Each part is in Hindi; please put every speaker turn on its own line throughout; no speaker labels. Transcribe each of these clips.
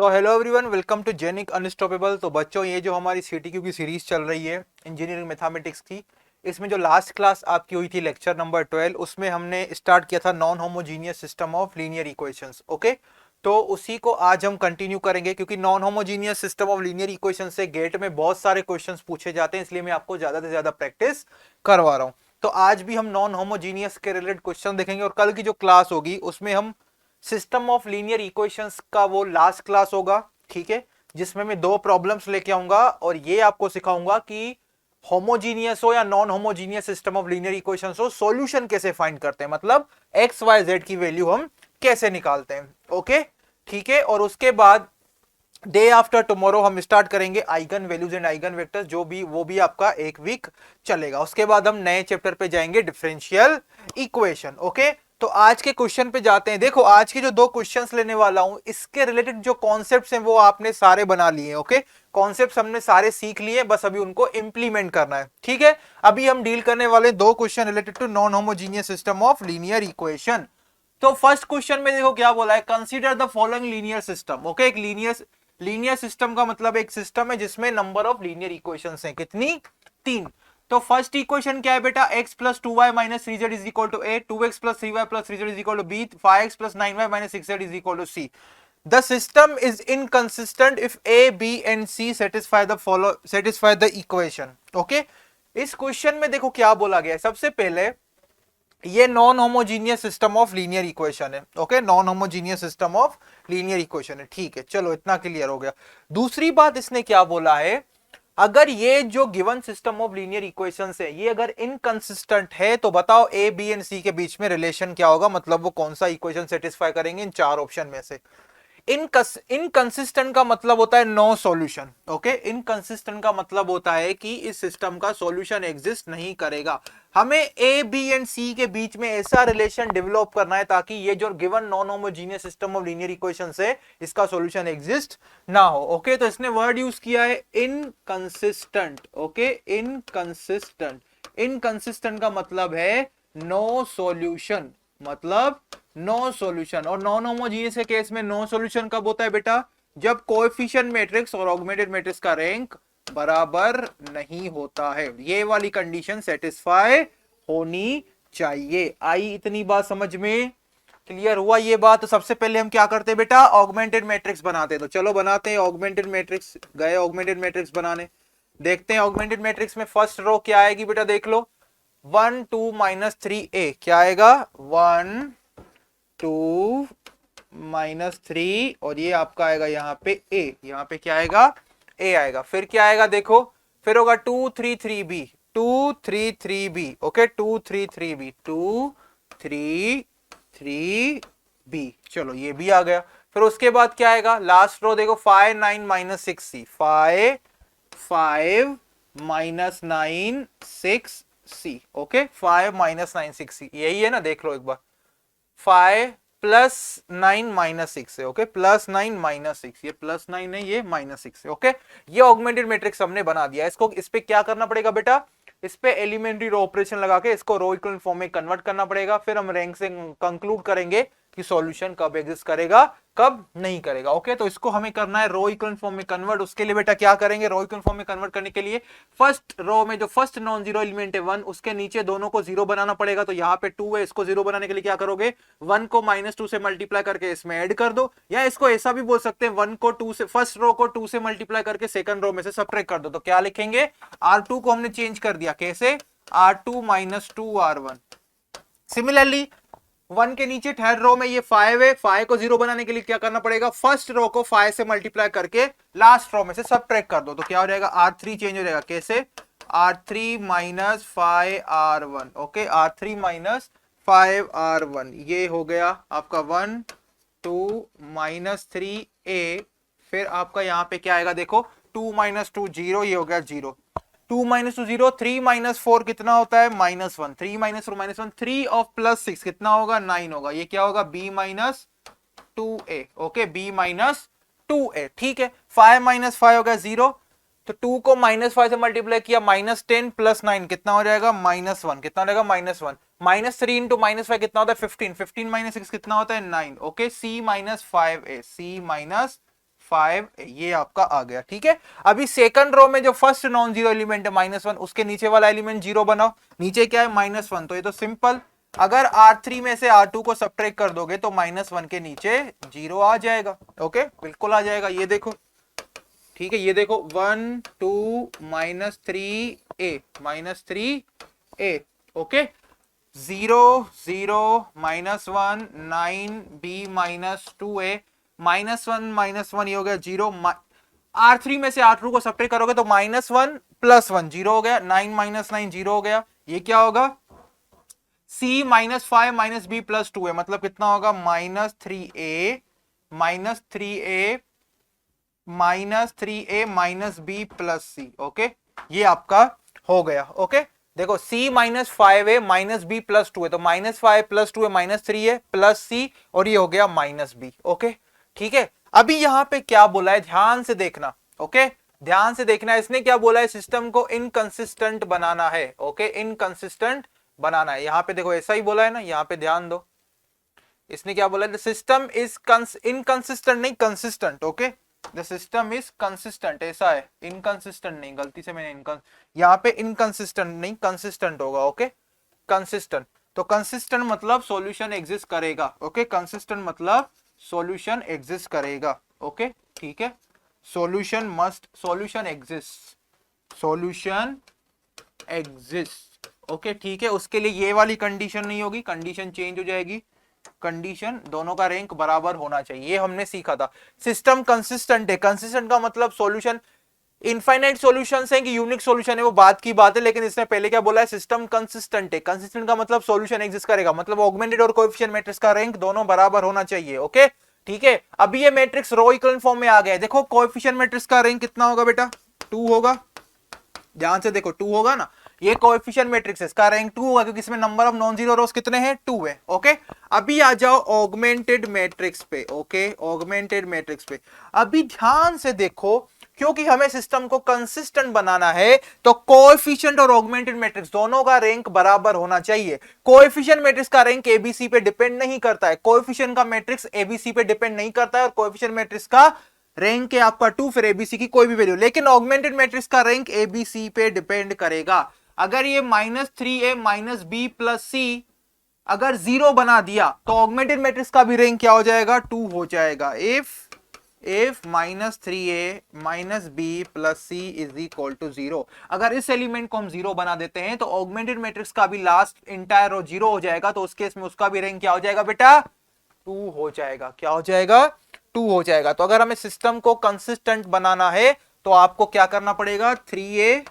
तो हेलो एवरीवन, वेलकम टू जेनिक अनस्टॉपेबल। तो बच्चों, ये जो हमारी सीटीक्यू की सीरीज चल रही है इंजीनियरिंग मैथमेटिक्स की, इसमें जो लास्ट क्लास आपकी हुई थी लेक्चर नंबर 12, उसमें हमने स्टार्ट किया था non homogeneous system of linear equations. Okay, तो उसी को आज हम कंटिन्यू करेंगे, क्योंकि non homogeneous system of linear equation से गेट में बहुत सारे क्वेश्चंस पूछे जाते हैं, इसलिए मैं आपको ज्यादा से ज्यादा प्रैक्टिस करवा रहा हूँ। तो आज भी हम नॉन होमोजीनियस के रिलेटेड क्वेश्चन देखेंगे, और कल की जो क्लास होगी उसमें हम सिस्टम ऑफ लीनियर इक्वेशंस का वो लास्ट क्लास होगा, ठीक है, जिसमें मैं दो प्रॉब्लम्स लेके आऊंगा और ये आपको सिखाऊंगा कि होमोजीनियस हो या non homogeneous system of linear equations हो, सॉल्यूशन कैसे फाइंड करते हैं, मतलब एक्स वाई जेड की वैल्यू हम कैसे निकालते हैं। ओके, ठीक है। और उसके बाद डे आफ्टर टुमारो हम स्टार्ट करेंगे eigen values and eigen vectors, जो भी वो भी आपका एक वीक चलेगा। उसके बाद हम नए चैप्टर पे जाएंगे, डिफरेंशियल इक्वेशन। ओके, तो आज के क्वेश्चन पे जाते हैं। देखो, आज के जो दो क्वेश्चंस लेने वाला हूं, इसके रिलेटेड जो कॉन्सेप्ट्स हैं वो आपने सारे बना लिए। ओके, कॉन्सेप्ट्स हमने सारे सीख लिए, बस अभी उनको इंप्लीमेंट करना है, ठीक है। अभी हम डील करने वाले दो question related to non homogeneous system of linear equation. तो फर्स्ट क्वेश्चन में देखो क्या बोला है, consider the following linear system. Okay, एक लीनियर सिस्टम का मतलब एक सिस्टम है जिसमें नंबर ऑफ लीनियर इक्वेशंस हैं, कितनी? तीन। तो फर्स्ट इक्वेशन क्या है बेटा, x plus 2y minus 3z is equal to a, 2x plus 3y plus 3z is equal to b, 5x plus 9y minus 6z is equal to c। The system is inconsistent if a, b and c satisfy the equation. Okay, इस क्वेश्चन में देखो क्या बोला गया है। सबसे पहले ये non homogeneous system of linear equation है। Okay, non homogeneous system of linear equation है, ठीक है, चलो इतना क्लियर हो गया। दूसरी बात इसने क्या बोला है, अगर ये जो given system of linear equations है ये अगर इनकंसिस्टेंट है तो बताओ ए बी एंड सी के बीच में रिलेशन क्या होगा, मतलब वो कौन सा इक्वेशन सेटिस्फाई करेंगे इन चार ऑप्शन में से। इनकंसिस्टेंट का मतलब होता है नो सॉल्यूशन। ओके, इनकंसिस्टेंट का मतलब होता है कि इस सिस्टम का सॉल्यूशन एग्जिस्ट नहीं करेगा। हमें ए बी एंड सी के बीच में ऐसा रिलेशन डेवलप करना है ताकि ये जो given non homogeneous system of linear equation है इसका सॉल्यूशन एग्जिस्ट ना हो। ओके, तो इसने वर्ड यूज किया है इनकंसिस्टेंट। Okay, inconsistent. इनकंसिस्टेंट का मतलब है नो सॉल्यूशन, मतलब नो सॉल्यूशन। और नॉन होमोजीनियस के केस में नो सॉल्यूशन कब होता है बेटा, जब कोएफिशिएंट मैट्रिक्स और ऑगमेंटेड मैट्रिक्स का रैंक बराबर नहीं होता है। ये वाली कंडीशन सेटिस्फाई होनी चाहिए। आई इतनी बात समझ में? क्लियर हुआ ये बात? तो सबसे पहले हम क्या करते हैं बेटा, ऑगमेंटेड मैट्रिक्स बनाते हैं। तो चलो बनाते हैं ऑगमेंटेड मैट्रिक्स। गए ऑगमेंटेड मैट्रिक्स बनाने, देखते हैं ऑगमेंटेड मैट्रिक्स में फर्स्ट रो क्या आएगी बेटा, देख लो। 1 2 माइनस 3a क्या आएगा, 1 2 माइनस 3, और ये आपका आएगा यहाँ पे a, यहाँ पे क्या आएगा, a आएगा। फिर क्या आएगा देखो, फिर होगा 2 3 3b, 2 3 3b। Okay, 2 3 3b, 2 3 3b, चलो ये भी आ गया। फिर उसके बाद क्या आएगा, लास्ट रो देखो, 5 9 minus 6c, 5 5 minus 9 6c। Okay, 5 minus 9 6c यही है ना, देख लो एक बार। 5 प्लस 9 माइनस 6 है। ओके, प्लस 9 माइनस 6, ये प्लस 9 है, ये माइनस 6 है। ओके, ये ऑगमेंटेड मैट्रिक्स हमने बना दिया। इसको इस पे क्या करना पड़ेगा बेटा, इस पे एलिमेंट्री रो ऑपरेशन लगा के इसको रो इक्विवेलेंट फॉर्म में कन्वर्ट करना पड़ेगा। फिर हम रैंक से कंक्लूड करेंगे कि सॉल्यूशन कब एग्जिस्ट करेगा, कब नहीं करेगा। ओके, तो इसको हमें करना है रो इक्विवेलेंट फॉर्म में कन्वर्ट। उसके लिए बेटा क्या करेंगे, रो इक्विवेलेंट फॉर्म में कन्वर्ट करने के लिए फर्स्ट रो में जो फर्स्ट नॉन जीरो एलिमेंट है 1, उसके नीचे दोनों को जीरो बनाना पड़ेगा। तो यहाँ पे 2 है, इसको जीरो बनाने के लिए क्या करोगे, 1 को -2 से मल्टीप्लाई करके इसमें ऐड कर दो, या इसको ऐसा भी बोल सकते हैं 1 को 2 से, फर्स्ट रो को 2 से मल्टीप्लाई करके सेकंड रो में से सबट्रैक्ट कर दो। तो क्या लिखेंगे, R2 को हमने चेंज कर दिया, कैसे, R2 माइनस 2R1। सिमिलरली 1 के नीचे थर्ड रो में ये 5 है, 5 को जीरो बनाने के लिए क्या करना पड़ेगा, फर्स्ट रो को 5 से मल्टीप्लाई करके लास्ट रो में से सबट्रैक्ट कर दो। तो क्या हो जाएगा, R3 चेंज हो जाएगा, कैसे, R3 minus 5R1। Okay, R3 minus 5R1, ये हो गया आपका 1 2 माइनस 3a। फिर आपका यहाँ पे क्या आएगा देखो, 2 माइनस 2 0, ये हो गया 0। 2 माइनस 2 0, 3 माइनस 4 कितना होता है, -1। 3 माइनस 4 -1, 3 ऑफ प्लस 6 कितना होगा, 9 होगा। ये क्या होगा, b minus 2a। Okay, b minus 2a, ठीक है। 5 माइनस 5 हो गया 0, तो 2 को -5 से मल्टीप्लाई किया, -10 प्लस 9 कितना हो जाएगा, -1। कितना हो जाएगा, -1। -3 इंटू -5 कितना होता है, 15। 15 माइनस 6 कितना होता है, 9। Okay, c minus 5a, c minus -5 ये आपका आ गया। ठीक है, अभी सेकंड रो में जो फर्स्ट नॉन जीरो एलिमेंट है -1, उसके नीचे वाला एलिमेंट जीरो बनाओ। नीचे क्या है -1, तो ये तो सिंपल, अगर R3 में से R2 को सब्ट्रैक्ट कर दोगे तो -1 के नीचे जीरो आ जाएगा। ओके, बिल्कुल आ जाएगा, ये देखो। ठीक है, ये देखो 1 2 -3a -3a। Okay, 0 0 -1 9b -2a -1 ये हो गया 0। R3 में से R2 को सब्ट्रैक्ट करोगे तो -1 +1 0 हो गया, 9 -9 0 हो गया। ये क्या होगा, C -5 -b +2 है, मतलब कितना होगा -3a -b +c। ओके, ये आपका हो गया। ओके, देखो C -5 है -b +2 है, तो -5 +2 है -3 है +c, और ये हो गया -b। ओके, ठीक है, अभी यहां पे क्या बोला है ध्यान से देखना। ओके, ध्यान से देखना, इसने क्या बोला है, सिस्टम को इनकंसिस्टेंट बनाना है। ओके, इनकंसिस्टेंट बनाना है। यहां पे देखो ऐसा ही बोला है ना, यहां पे ध्यान दो, इसने क्या बोला है, द सिस्टम इज इनकंसिस्टेंट नहीं consistent. Okay, the system is consistent, ऐसा है, इनकंसिस्टेंट नहीं, गलती से मैंने यहाँ पे इनकंसिस्टेंट नहीं कंसिस्टेंट होगा। ओके, कंसिस्टेंट, तो कंसिस्टेंट मतलब सॉल्यूशन एग्जिस्ट करेगा। ओके, कंसिस्टेंट मतलब सॉल्यूशन एग्जिस्ट करेगा। ओके, ठीक है, सॉल्यूशन एग्जिस्ट। ओके, ठीक है, उसके लिए ये वाली कंडीशन नहीं होगी, कंडीशन चेंज हो जाएगी, कंडीशन दोनों का रैंक बराबर होना चाहिए, ये हमने सीखा था। सिस्टम कंसिस्टेंट है, कंसिस्टेंट का मतलब सॉल्यूशन इनफाइनाइट सॉल्यूशंस है कि यूनिक सॉल्यूशन है वो बात की बात है, लेकिन इसने पहले क्या बोला है, सिस्टम कंसिस्टेंट है। कंसिस्टेंट का मतलब सॉल्यूशन एग्जिस्ट करेगा, मतलब ऑगमेंटेड और कोएफिशिएंट मैट्रिक्स का रैंक दोनों बराबर होना चाहिए। ओके, ठीक है, अभी ये मैट्रिक्स रो इक्विवेलेंट फॉर्म में आ गया है। देखो कोएफिशिएंट मैट्रिक्स का रैंक कितना होगा बेटा, 2 होगा, ध्यान से देखो 2 होगा ना, ये कोएफिशिएंट मैट्रिक्स है, इसका रैंक 2 होगा क्योंकि इसमें नंबर ऑफ नॉन जीरो रोज कितने हैं, 2 है। ओके, अभी आ जाओ ऑगमेंटेड मैट्रिक्स पे। ओके, ऑगमेंटेड मैट्रिक्स पे अभी ध्यान से देखो, क्योंकि हमें सिस्टम को कंसिस्टेंट बनाना है तो कोएफिशिएंट और ऑगमेंटेड मैट्रिक्स दोनों का रैंक बराबर होना चाहिए। कोएफिशिएंट मैट्रिक्स का रैंक एबीसी पे डिपेंड नहीं करता है, कोएफिशिएंट का मैट्रिक्स एबीसी पे डिपेंड नहीं करता है, और कोएफिशिएंट मैट्रिक्स का रैंक है आपका 2, फिर एबीसी की कोई भी वैल्यू, लेकिन ऑगमेंटेड मैट्रिक्स का रैंक एबीसी पे डिपेंड करेगा। अगर ये -3a -b +c अगर 0 बना दिया तो ऑगमेंटेड मैट्रिक्स का भी रैंक क्या हो जाएगा, 2 हो जाएगा। इफ -3a -b +c = 0, अगर इस एलिमेंट को हम 0 बना देते हैं तो ऑगमेंटेड मैट्रिक्स का भी लास्ट इंटायर रो 0 हो जाएगा, तो उस केस में उसका भी रैंक क्या हो जाएगा बेटा, 2 हो जाएगा। क्या हो जाएगा, 2 हो जाएगा। तो अगर हमें सिस्टम को कंसिस्टेंट बनाना है तो आपको क्या करना पड़ेगा, 3a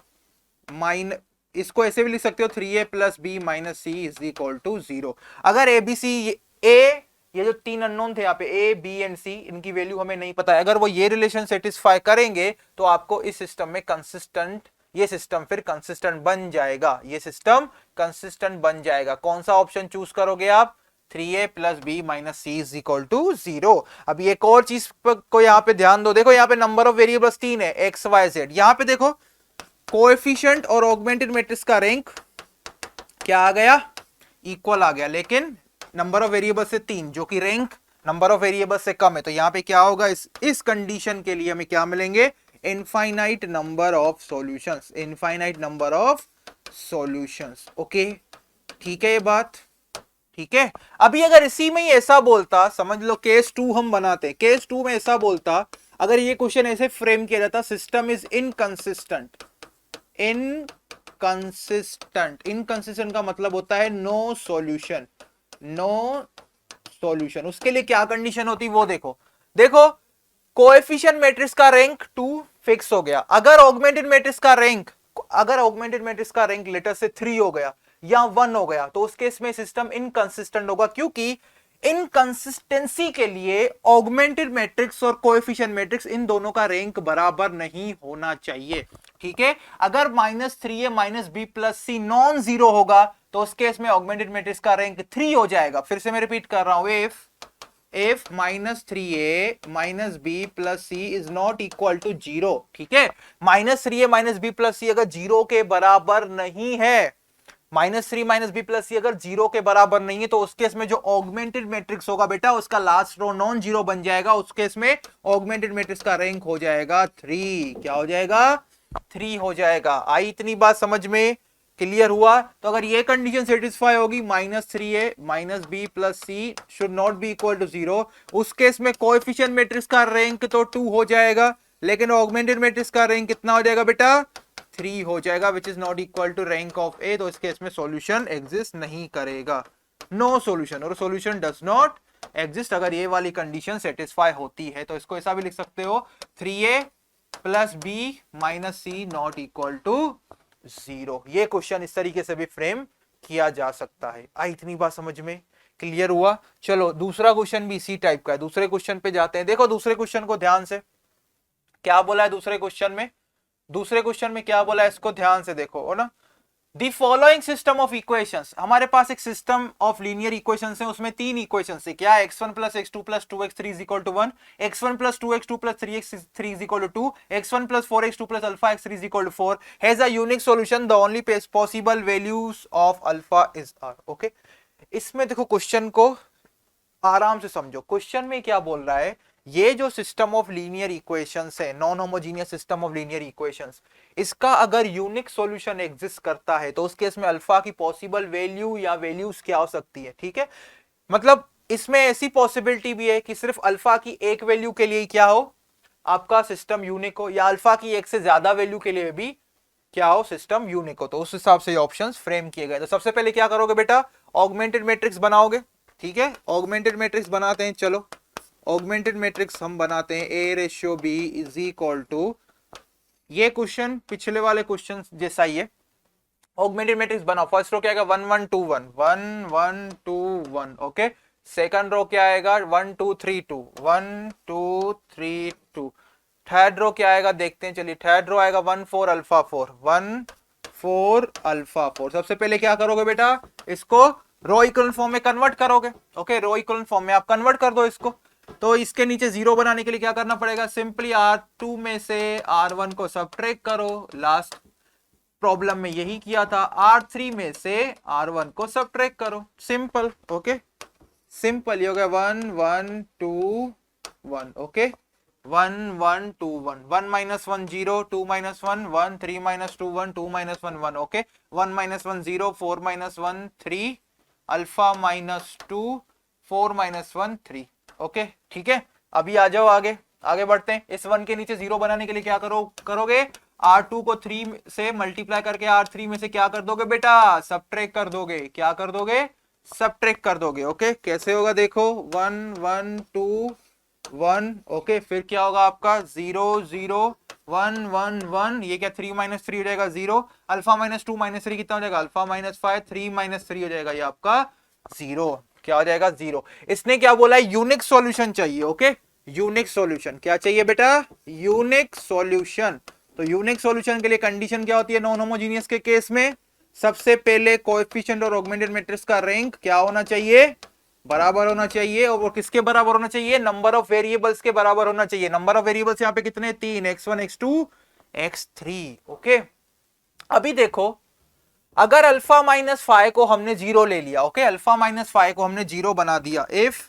माइनस, इसको ऐसे भी लिख सकते हो 3a + b - c = 0। अगर abc a, ये जो 3 अननोन थे यहाँ पे a b एंड c, इनकी वैल्यू हमें नहीं पता है, अगर वो ये रिलेशन सेटिस्फाई करेंगे तो आपको इस सिस्टम में कंसिस्टेंट, ये सिस्टम फिर कंसिस्टेंट बन जाएगा, ये सिस्टम कंसिस्टेंट बन जाएगा। कौन सा ऑप्शन चूज करोगे आप, 3a + b - c = 0। अभी एक और चीज को यहाँ पे ध्यान दो, देखो यहाँ पे नंबर ऑफ वेरिएबल्स 3 है, x y z। यहाँ पे देखो कोएफिशिएंट और ऑगमेंटेड मैट्रिक्स का रैंक क्या आ गया, इक्वल आ गया, लेकिन नंबर ऑफ वेरिएबल्स से 3 जो कि रैंक नंबर ऑफ वेरिएबल्स से कम है, तो यहां पे क्या होगा, इस कंडीशन के लिए हमें क्या मिलेंगे, infinite number of solutions, infinite number of solutions. Okay, ठीक है ये बात, ठीक है। अभी अगर इसी में ही ऐसा बोलता, समझ लो केस 2 हम बनाते हैं, केस 2 में ऐसा बोलता, अगर ये क्वेश्चन ऐसे फ्रेम किया जाता, सिस्टम इज इनकंसिस्टेंट, इनकंसिस्टेंट का मतलब होता है नो सॉल्यूशन, नो सॉल्यूशन। उसके लिए क्या कंडीशन होती वो देखो, देखो कोएफिशिएंट मैट्रिक्स का रैंक 2 फिक्स हो गया, अगर ऑगमेंटेड मैट्रिक्स का रैंक लेटर से 3 हो गया या 1 हो गया, तो उस केस में सिस्टम इनकंसिस्टेंट होगा, क्योंकि इनकंसिस्टेंसी के लिए ऑगमेंटेड मैट्रिक्स और कोएफिशिएंट मैट्रिक्स इन दोनों का रैंक बराबर नहीं होना चाहिए। ठीक है, अगर -3a -b +c non zero होगा तो उस केस में ऑगमेंटेड मैट्रिक्स का रैंक 3 हो जाएगा। फिर से मैं रिपीट कर रहा हूं, if -3a -b +c is not equal to 0, ठीक है, -3a -b +c अगर 0 के बराबर नहीं है -3 माइनस बी प्लस सी अगर 0 के बराबर नहीं है तो उस केस में जो ऑगमेंटेड मैट्रिक्स होगा बेटा उसका लास्ट रो नॉन जीरो बन जाएगा, उस केस में ऑगमेंटेड मैट्रिक्स का रैंक हो जाएगा 3। क्या हो जाएगा? 3 हो जाएगा। आई इतनी बात समझ में? क्लियर हुआ? तो अगर ये कंडीशन सेटिस्फाई होगी -3a minus b plus c should not be equal to 0, उस केस में कोएफिशिएंट मैट्रिक्स का रैंक तो 2 हो जाएगा, लेकिन ऑगमेंटेड मैट्रिक्स का रैंक कितना हो जाएगा बेटा? 3 हो जाएगा, which is not equal to rank of A. तो इस केस में सॉल्यूशन एग्जिस्ट नहीं करेगा, नो सॉल्यूशन, और सॉल्यूशन डज नॉट एग्जिस्ट अगर ये वाली कंडीशन सेटिस्फाई होती है। तो इसको ऐसा भी लिख सकते हो 3a plus b minus c not equal to 0। ये क्वेश्चन इस तरीके से भी फ्रेम किया जा सकता है। आई इतनी बात समझ में? क्लियर हुआ? चलो दूसरा क्वेश्चन भी इसी टाइप का है, दूसरे क्वेश्चन पे जाते हैं। देखो दूसरे क्वेश्चन को ध्यान से, क्या बोला है दूसरे क्वेश्चन में? दूसरे क्वेश्चन में क्या बोला है इसको ध्यान से देखो, हो ना। The following system of equations, हमारे पास एक सिस्टम ऑफ लीनियर इक्वेशंस है, उसमें 3 इक्वेशंस है। क्या? x1 plus x2 plus 2x3 is equal to 1, x1 plus 2x2 plus 3x3 is equal to 2, x1 plus 4x2 plus alpha x3 is equal to 4 has a unique solution, the only possible values of alpha is R. Okay, इसमें देखो क्वेश्चन को आराम से समझो। क्वेश्चन में क्या बोल रहा है, ये जो सिस्टम ऑफ लीनियर इक्वेशंस है, non homogeneous system of linear equations, इसका अगर यूनिक सॉल्यूशन एग्जिस्ट करता है तो उस केस में अल्फा की पॉसिबल वैल्यू या वैल्यूज क्या हो सकती है? ठीक है, मतलब इसमें ऐसी पॉसिबिलिटी भी है कि सिर्फ अल्फा की एक वैल्यू के लिए क्या हो, आपका सिस्टम यूनिक हो, या अल्फा की एक से ज्यादा वैल्यू के लिए भी क्या हो, सिस्टम यूनिक हो। तो उस हिसाब से ऑप्शंस फ्रेम किए गए। तो सबसे पहले क्या करोगे बेटा? ऑगमेंटेड मैट्रिक्स बनाओगे। ठीक है, ऑगमेंटेड मैट्रिक्स बनाते हैं। चलो ऑगमेंटेड मैट्रिक्स हम बनाते हैं, a ratio b is equal to, ये क्वेश्चन पिछले वाले क्वेश्चन जैसा ही है। ऑगमेंटेड मैट्रिक्स बनाओ। फर्स्ट रो क्या आएगा? 1 1 2 1 1 1 2 1। ओके, सेकंड रो क्या आएगा? 1 2 3 2 1 2 3 2। थर्ड रो क्या आएगा देखते हैं, चलिए। थर्ड रो आएगा 1 4 अल्फा 4 1 4 अल्फा 4। सबसे पहले क्या करोगे बेटा? इसको रो इक्विवेलेंट फॉर्म में कन्वर्ट करोगे। ओके, रो इक्विवेलेंट फॉर्म में आप कन्वर्ट कर दो इसको। तो इसके नीचे 0 बनाने के लिए क्या करना पड़ेगा? सिंपली R2 में से R1 को सबट्रैक्ट करो। लास्ट प्रॉब्लम में यही किया था। R3 में से R1 को सबट्रैक्ट करो, सिंपल। Okay, simple. ये हो गया 1 1 2 1। Okay, 1 1 2 1 1 minus 1 0 2 minus 1 1 3 minus 2 1 2 minus 1 1। Okay, 1 minus 1 0 4 minus 1 3 alpha minus 2 4 minus 1 3। Okay, ठीक है। अभी आ जाओ आगे, आगे बढ़ते हैं। इस 1 के नीचे 0 बनाने के लिए क्या करोगे? R2 को 3 से मल्टीप्लाई करके R3 में से क्या कर दोगे बेटा? सबट्रैक्ट कर दोगे। क्या कर दोगे? सबट्रैक्ट कर दोगे। ओके, कैसे होगा देखो, 1 1 2 1। ओके, फिर क्या होगा आपका? 0 0 1 1 1। ये क्या? 3 माइनस 3 हो जाएगा 0। अल्फा माइनस 2 माइनस 3 कितना हो जाएगा? Alpha minus 5। 3 माइनस 3 हो जाएगा ये आपका 0। क्या हो जाएगा? 0। इसने क्या बोला है? यूनिक सॉल्यूशन चाहिए। Okay, unique solution. क्या चाहिए बेटा? Unique solution. तो यूनिक सॉल्यूशन के लिए कंडीशन क्या होती है नॉन होमोजीनियस के केस में? सबसे पहले कोएफिशिएंट और ऑगमेंटेड मैट्रिक्स का रैंक क्या होना चाहिए? बराबर होना चाहिए। और किसके बराबर होना चाहिए? नंबर ऑफ वेरिएबल्स के बराबर होना चाहिए। नंबर ऑफ वेरिएबल्स यहाँ पे कितने? 3, x1 x2 x3। ओके, अभी देखो, अगर अल्फा माइनस 5 को हमने 0 ले लिया, ओके, अल्फा माइनस 5 को हमने 0 बना दिया, if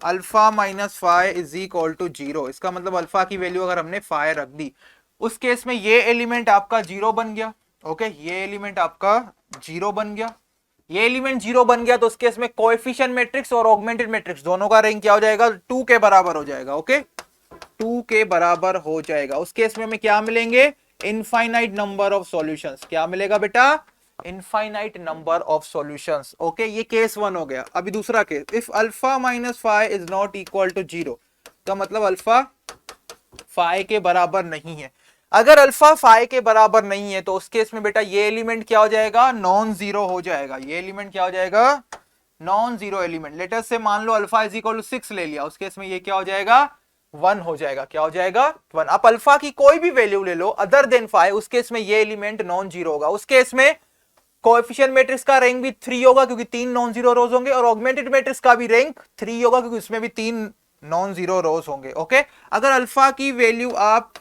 alpha minus 5 is equal to 0, इसका मतलब अल्फा की वैल्यू अगर हमने 5 रख दी, उस केस में ये एलिमेंट आपका 0 बन गया। ओके, ये एलिमेंट आपका 0 बन गया। ये एलिमेंट 0 बन गया तो उस केस में कोएफिशिएंट मैट्रिक्स और ऑगमेंटेड मैट्रिक्स दोनों का रैंक क्या हो जाएगा? 2 के बराबर हो जाएगा। ओके, 2 के बराबर हो जाएगा। उस केस में हमें क्या मिलेंगे? Infinite number of solutions. क्या मिलेगा बेटा? Infinite number of solutions. Okay, ये केस 1 हो गया। अभी दूसरा case, if alpha minus 5 is not equal to 0, का मतलब अल्फा 5 के बराबर नहीं है। अगर अल्फा 5 के बराबर नहीं है तो उस केस में बेटा ये एलिमेंट क्या हो जाएगा? नॉन जीरो हो जाएगा। ये एलिमेंट क्या हो जाएगा? Non zero element. लेटर से मान लो अल्फा इज इक्वल टू 6 ले लिया, उस केस में ये क्या हो जाएगा? 1 हो जाएगा। क्या हो जाएगा? 1। आप अल्फा की कोई भी वैल्यू ले लो अदर देन 5, उस केस में ये एलिमेंट नॉन जीरो होगा। उस केस में कोएफिशिएंट मैट्रिक्स का रैंक भी 3 होगा क्योंकि 3 नॉन जीरो रोज होंगे, और ऑगमेंटेड मैट्रिक्स का भी रैंक 3 होगा क्योंकि उसमें भी 3 नॉन जीरो रोज होंगे। ओके, अगर अल्फा की वैल्यू आप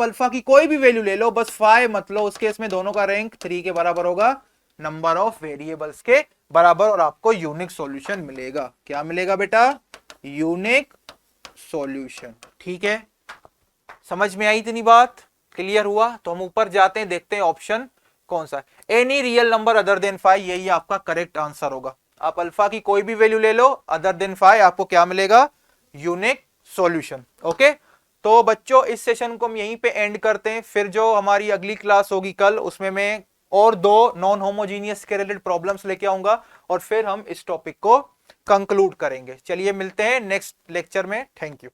अल्फा की कोई भी वैल्यू ले लो, बस 5 मत लो, उस केस में दोनों का रैंक 3 के बराबर होगा। नंबर ऑफ वेरिएबल्स के बराबर और आपको यूनिक सॉल्यूशन मिलेगा। क्या मिलेगा बेटा? Unique solution. ठीक है, समझ में आई इतनी बात? क्लियर हुआ? तो हम ऊपर जाते हैं, देखते हैं ऑप्शन कौन सा है। Any real number other than 5, यही आपका करेक्ट आंसर होगा। आप अल्फा की कोई भी वैल्यू ले लो अदर देन 5, आपको क्या मिलेगा? Unique solution. ओके, तो बच्चों इस सेशन को हम यहीं पे एंड करते हैं। फिर जो हमारी अगली क्लास होगी कल, उसमें मैं और 2 नॉन होमोजीनियस के रिलेटेड प्रॉब्लम्स लेके आऊंगा और फिर हम इस टॉपिक को कंक्लूड करेंगे। चलिए मिलते हैं नेक्स्ट लेक्चर में। Thank you.